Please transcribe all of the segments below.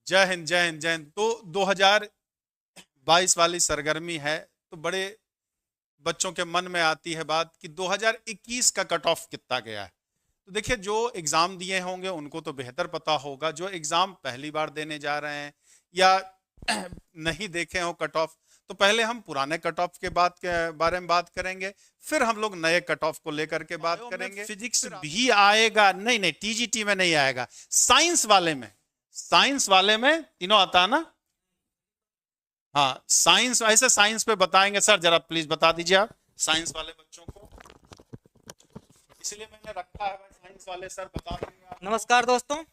जय हिंद, जय हिंद, जय हिंद। तो 2022 वाली सरगर्मी है, तो बड़े बच्चों के मन में आती है बात कि 2021 का कट ऑफ कितना गया है। तो देखिए, जो एग्जाम दिए होंगे उनको तो बेहतर पता होगा, जो एग्जाम पहली बार देने जा रहे हैं या नहीं देखे हो कट ऑफ, तो पहले हम पुराने कट ऑफ के बारे में बात करेंगे, फिर हम लोग नए कट ऑफ को लेकर के बात करेंगे। फिजिक्स भी आएगा, नहीं नहीं, टीजीटी में नहीं आएगा, साइंस वाले में, साइंस वाले में तीनों आता है ना। हाँ, साइंस, ऐसे साइंस पे बताएंगे सर, जरा प्लीज बता दीजिए आप साइंस वाले बच्चों को, इसलिए मैंने रखा है भाई, साइंस वाले सर बता देंगे आप। नमस्कार दोस्तों।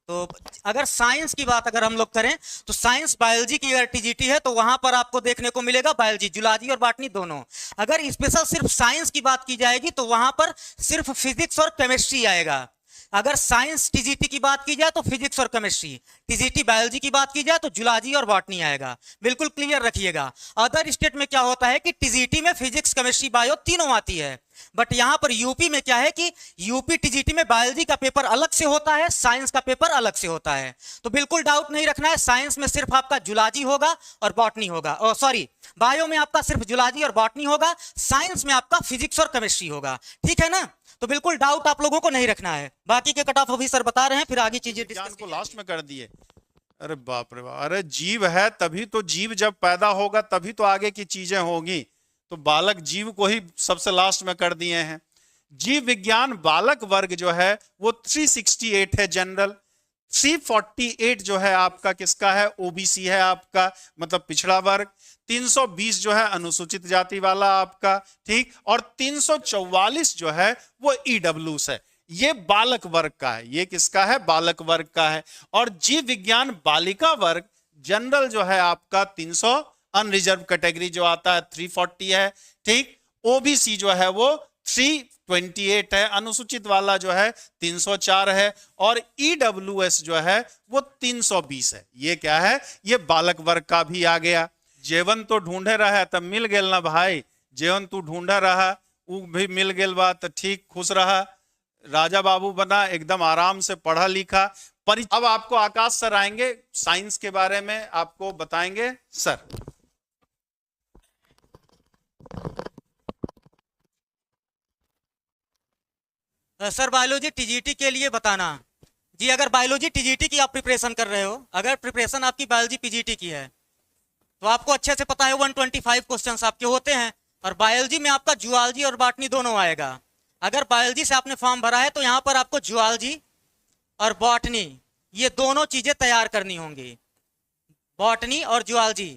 तो अगर साइंस की बात अगर हम लोग करें तो साइंस बायोलॉजी की अगर टीजीटी है तो वहां पर आपको देखने को मिलेगा बायोलॉजी, जूलॉजी और बॉटनी दोनों। अगर स्पेशल सिर्फ साइंस की बात की जाएगी तो वहां पर सिर्फ फिजिक्स और केमिस्ट्री आएगा। अगर साइंस टीजीटी की बात की जाए तो फिजिक्स और केमिस्ट्री, टीजीटी बायोलॉजी की बात की जाए तो जूलॉजी और बॉटनी आएगा। बिल्कुल क्लियर रखिएगा। अदर स्टेट में क्या होता है कि टीजीटी में फिजिक्स, केमिस्ट्री, बायो तीनों आती है, बट यहां पर यूपी में क्या है कि यूपी टीजीटी में बायोलॉजी का पेपर अलग से होता है, साइंस का पेपर अलग से होता है। तो बिल्कुल डाउट नहीं रखना है, साइंस में सिर्फ आपका जूलॉजी होगा और बॉटनी होगा, सॉरी बायो में आपका सिर्फ जूलॉजी और बॉटनी होगा, साइंस में आपका फिजिक्स और केमिस्ट्री होगा। ठीक है ना? तो बिल्कुल डाउट आप लोगों को नहीं रखना है। बाकी के कट ऑफ अभी सर बता रहे हैं, फिर आगे चीजें डिस्कस को लास्ट में कर दिए। अरे बाप रे बाप, अरे जीव है तभी तो, जीव जब पैदा होगा तभी तो आगे की चीजें होगी, तो बालक जीव को ही सबसे लास्ट में कर दिए हैं। जीव विज्ञान बालक वर्ग जो है वो 368 है जनरल, 348 जो है आपका किसका है, ओबीसी है आपका, मतलब पिछड़ा वर्ग, 320 जो है अनुसूचित जाति वाला आपका, ठीक, और 344 जो है वो ईडब्ल्यूएस है। ये बालक वर्ग का है, ये किसका है, बालक वर्ग का है। और जीव विज्ञान बालिका वर्ग जनरल जो है आपका 300, अनरिजर्व कैटेगरी जो आता है 340 है, ठीक, ओबीसी जो है वो 328 है, अनुसूचित वाला जो है 304 है, और ईडब्ल्यूएस जो है वो 320 है। ये क्या है, ये बालक वर्ग का भी आ गया। जेवन तो ढूंढे रहा तब मिल गेल ना भाई, जेवन तू ढूंढा रहा उ भी मिल गेल बा, तो ठीक, खुश रहा, राजा बाबू बना, एकदम आराम से पढ़ा लिखा। अब आपको आकाश सर आएंगे, साइंस के बारे में आपको बताएंगे सर। सर बायोलॉजी टीजीटी के लिए बताना जी। अगर बायोलॉजी टीजीटी की आप प्रिपरेशन कर रहे हो, अगर प्रिपरेशन आपकी बायोलॉजी पीजीटी की है तो आपको अच्छे से पता है 125 क्वेश्चंस आपके होते हैं, और बायोलॉजी में आपका जूलॉजी और बॉटनी दोनों आएगा। अगर बायोलॉजी से आपने फॉर्म भरा है तो यहाँ पर आपको जूलॉजी और बॉटनी ये दोनों चीजें तैयार करनी होंगी। बॉटनी और जूलॉजी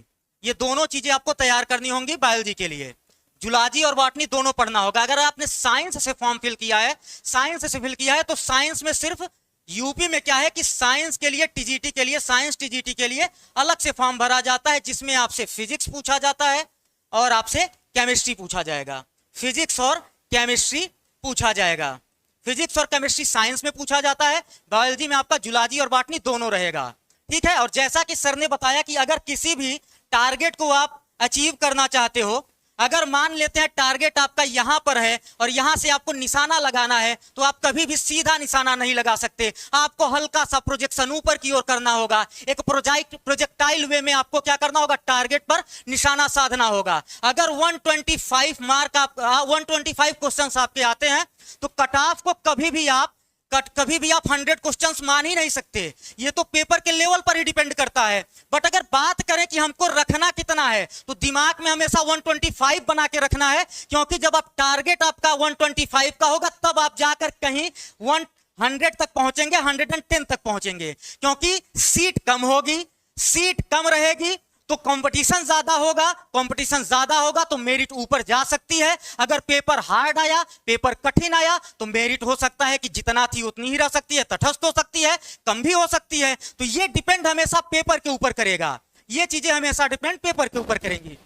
ये दोनों चीजें आपको तैयार करनी होंगी बायोलॉजी के लिए। जूलॉजी और बॉटनी दोनों पढ़ना होगा। अगर आपने साइंस से फॉर्म फिल किया है, साइंस से फिल किया है तो साइंस में सिर्फ यूपी में क्या है कि साइंस के लिए टीजीटी के लिए, साइंस टीजीटी के लिए अलग से फॉर्म भरा जाता है, जिसमें आपसे फिजिक्स पूछा जाता है और आपसे केमिस्ट्री पूछा जाएगा। फिजिक्स और केमिस्ट्री पूछा जाएगा। फिजिक्स और केमिस्ट्री साइंस में पूछा जाता है, बायोलॉजी में आपका जूलॉजी और बॉटनी दोनों रहेगा। ठीक है? और जैसा कि सर ने बताया कि अगर किसी भी टारगेट को आप अचीव करना चाहते हो, अगर मान लेते हैं टारगेट आपका यहां पर है और यहां से आपको निशाना लगाना है, तो आप कभी भी सीधा निशाना नहीं लगा सकते, आपको हल्का सा प्रोजेक्शन ऊपर की ओर करना होगा। एक प्रोजेक्टाइल वे में आपको क्या करना होगा, टारगेट पर निशाना साधना होगा। अगर 125 मार्क आप 125 क्वेश्चंस आपके आते हैं तो कट ऑफ को कभी भी आप 100 क्वेश्चंस मान ही नहीं सकते। ये तो पेपर के लेवल पर ही डिपेंड करता है। बट अगर बात करें कि हमको रखना कितना है, तो दिमाग में हमेशा 125 बना के रखना है, क्योंकि जब आप टारगेट आपका 125 का होगा तब आप जाकर कहीं 100 तक पहुंचेंगे, 110 तक पहुंचेंगे, क्योंकि सीट कम होगी, सीट कम रहेगी तो कंपटीशन ज्यादा होगा, कंपटीशन ज्यादा होगा तो मेरिट ऊपर जा सकती है। अगर पेपर हार्ड आया, पेपर कठिन आया तो मेरिट हो सकता है कि जितना थी उतनी ही रह सकती है, तटस्थ हो सकती है, कम भी हो सकती है। तो ये डिपेंड हमेशा पेपर के ऊपर करेगा, ये चीजें हमेशा डिपेंड पेपर के ऊपर करेंगी।